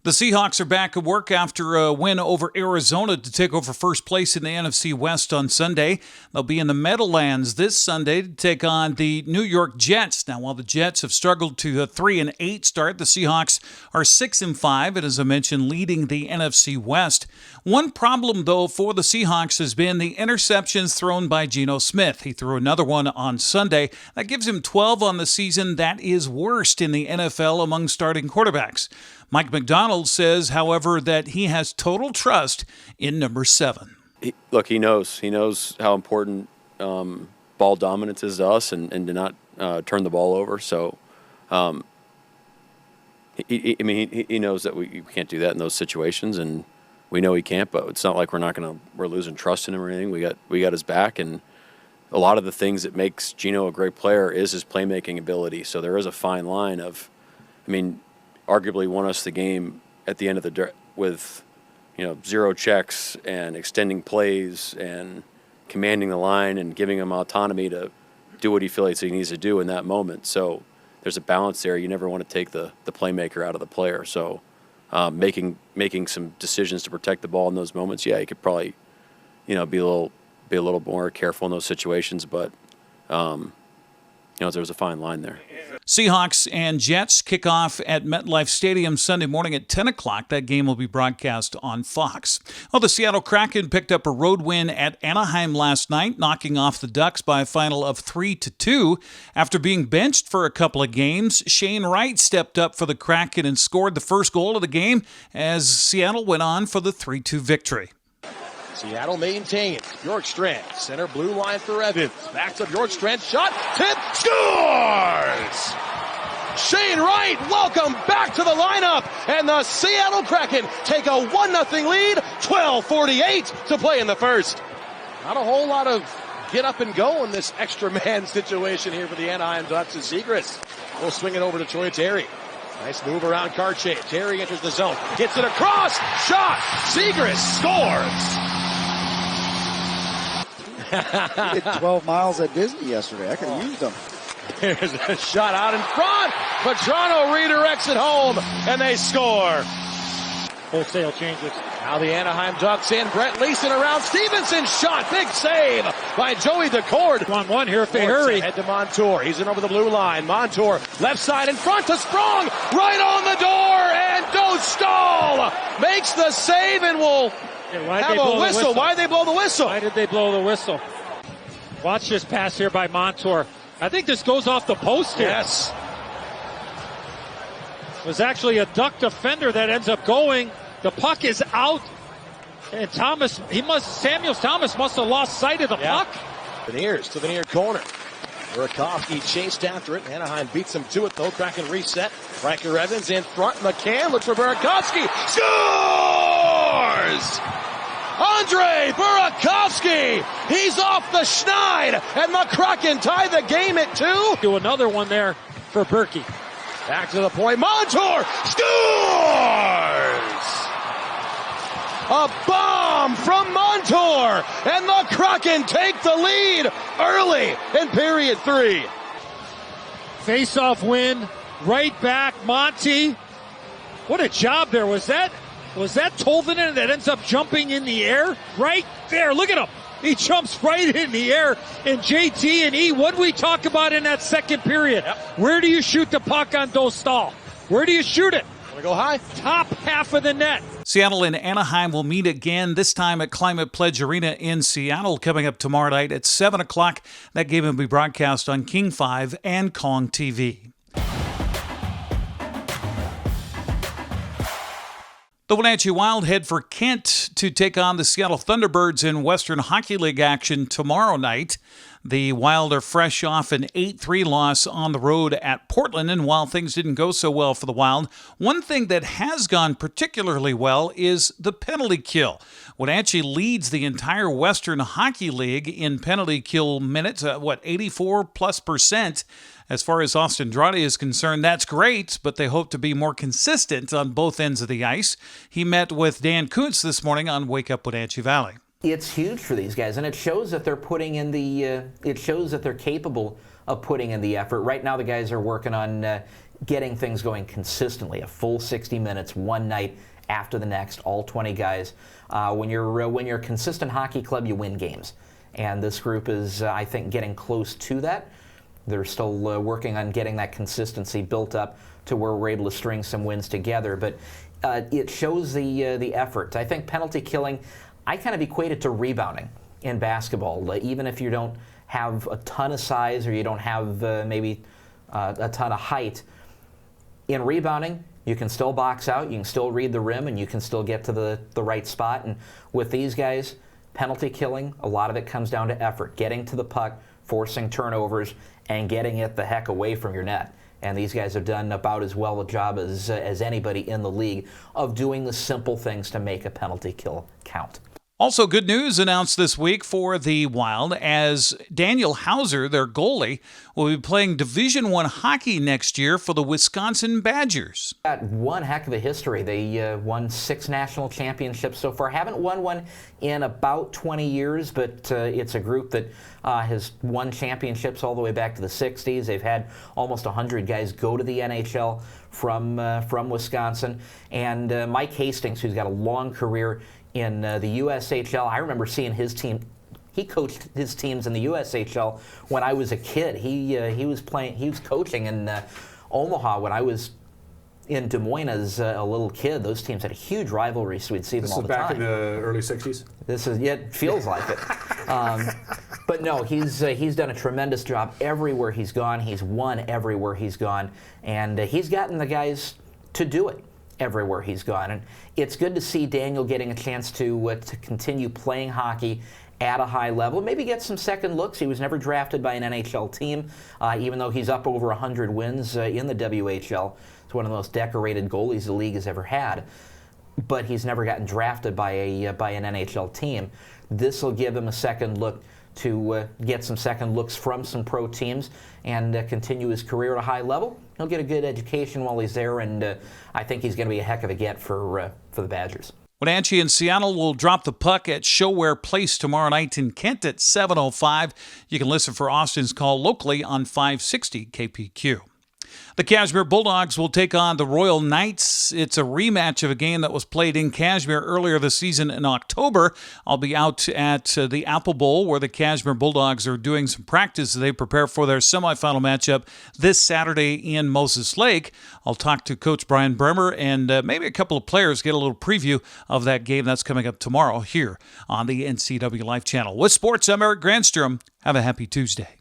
The Seahawks are back at work after a win over Arizona to take over first place in the NFC West on Sunday. They'll be in the Meadowlands this Sunday to take on the New York Jets. Now, while the Jets have struggled to a 3-8 start, the Seahawks are 6-5, and as I mentioned, leading the NFC West. One problem, though, for the Seahawks has been the interceptions thrown by Geno Smith. He threw another one on Sunday. That gives him 12 on the season. That is worst in the NFL among starting quarterbacks. Mike Macdonald says, however, that he has total trust in number 7. He knows how important ball dominance is to us and to not turn the ball over. So, he knows that we can't do that in those situations, and we know he can't. But it's not like we're losing trust in him or anything. We got his back, and a lot of the things that makes Geno a great player is his playmaking ability. So there is a fine line of, arguably won us the game at the end of the with, 0 checks and extending plays and commanding the line and giving him autonomy to do what he feels he needs to do in that moment. So there's a balance there. You never want to take the playmaker out of the player. So making some decisions to protect the ball in those moments, you could probably, be a little more careful in those situations, but there was a fine line there. Seahawks and Jets kick off at MetLife Stadium Sunday morning at 10 o'clock. That game will be broadcast on Fox. Well, the Seattle Kraken picked up a road win at Anaheim last night, knocking off the Ducks by a final of 3-2. After being benched for a couple of games, Shane Wright stepped up for the Kraken and scored the first goal of the game as Seattle went on for the 3-2 victory. Seattle maintains. Bjorkstrand, center blue line for Evans. Back to Bjorkstrand, shot, tip, scores! Shane Wright, welcome back to the lineup. And the Seattle Kraken take a 1-0 lead, 12:48 to play in the first. Not a whole lot of get up and go in this extra man situation here for the Anaheim Ducks. And Zegras will swing it over to Troy Terry. Nice move around Karche. Terry enters the zone, gets it across, shot, Zegras scores! He did 12 miles at Disney yesterday. I could have used them. Here's a shot out in front. Petrano redirects it home, and they score. Wholesale changes. Now the Anaheim Ducks in. Brett Leeson around. Stevenson shot. Big save by Joey Decord. 1-1 here if they hurry. Head to Montour. He's in over the blue line. Montour left side in front to Sprong. Right on the door. And Dostal makes the save and will have a whistle. Why did they blow the whistle? Why did they blow the whistle? Watch this pass here by Montour. I think this goes off the post here. Yes. It was actually a Duck defender that ends up going. The puck is out. And Samuel Thomas must have lost sight of the puck. Veneers to the near corner. Burakovsky chased after it. Anaheim beats him to it, though. Kraken reset. Franker Evans in front. McCann looks for Burakovsky. Scores! Andre Burakovsky! He's off the schneid, and the Kraken tie the game at 2. Do another one there for Berkey. Back to the point. Montour scores! A bomb from Montour, and the Kraken take the lead early in period 3. Face-off win, right back, Monty. What a job there. Was that Tolvanen that ends up jumping in the air? Right there, look at him. He jumps right in the air. And JT and E, what did we talk about in that second period? Yep. Where do you shoot the puck on Dostal? Where do you shoot it? Want to go high? Top half of the net. Seattle and Anaheim will meet again, this time at Climate Pledge Arena in Seattle, coming up tomorrow night at 7 o'clock. That game will be broadcast on King 5 and Kong TV. The Wenatchee Wild head for Kent to take on the Seattle Thunderbirds in Western Hockey League action tomorrow night. The Wild are fresh off an 8-3 loss on the road at Portland, and while things didn't go so well for the Wild, one thing that has gone particularly well is the penalty kill. Wenatchee leads the entire Western Hockey League in penalty kill minutes, 84+%. As far as Austin Andrade is concerned, that's great, but they hope to be more consistent on both ends of the ice. He met with Dan Kuntz this morning on Wake Up Wenatchee Valley. It's huge for these guys, and it shows that they're putting in the. It shows that they're capable of putting in the effort. Right now, the guys are working on getting things going consistently, a full 60 minutes, one night after the next, all 20 guys. When you're a consistent hockey club, you win games. And this group is, I think, getting close to that. They're still working on getting that consistency built up to where we're able to string some wins together. But it shows the effort. I think penalty killing, I kind of equate it to rebounding in basketball. Even if you don't have a ton of size or you don't have maybe a ton of height, in rebounding, you can still box out, you can still read the rim, and you can still get to the right spot. And with these guys, penalty killing, a lot of it comes down to effort, getting to the puck, forcing turnovers, and getting it the heck away from your net. And these guys have done about as well a job as anybody in the league of doing the simple things to make a penalty kill count. Also, good news announced this week for the Wild as Daniel Hauser, their goalie, will be playing Division I hockey next year for the Wisconsin Badgers. Got one heck of a history. They won 6 national championships so far. Haven't won one in about 20 years, but it's a group that has won championships all the way back to the 60s. They've had almost 100 guys go to the NHL from Wisconsin. And Mike Hastings, who's got a long career in the USHL. I remember seeing his team. He coached his teams in the USHL when I was a kid. He was coaching in Omaha when I was in Des Moines as a little kid. Those teams had a huge rivalry, so we'd see them all the time. This is back in the early 60s? It feels like it. But no, he's done a tremendous job everywhere he's gone. He's won everywhere he's gone, and he's gotten the guys to do it everywhere he's gone. And it's good to see Daniel getting a chance to continue playing hockey at a high level, maybe get some second looks. He was never drafted by an NHL team, even though he's up over 100 wins in the WHL. It's one of the most decorated goalies the league has ever had, but he's never gotten drafted by an NHL team. This will give him a second look to get some second looks from some pro teams and continue his career at a high level. He'll get a good education while he's there, and I think he's going to be a heck of a get for the Badgers. Wenatchee and Seattle will drop the puck at Showware Place tomorrow night in Kent at 7:05. You can listen for Austin's call locally on 560 KPQ. The Cashmere Bulldogs will take on the Royal Knights. It's a rematch of a game that was played in Cashmere earlier this season in October. I'll be out at the Apple Bowl where the Cashmere Bulldogs are doing some practice as they prepare for their semifinal matchup this Saturday in Moses Lake. I'll talk to Coach Brian Bremer and maybe a couple of players, get a little preview of that game. That's coming up tomorrow here on the NCWLIFE channel. With sports, I'm Eric Granstrom. Have a happy Tuesday.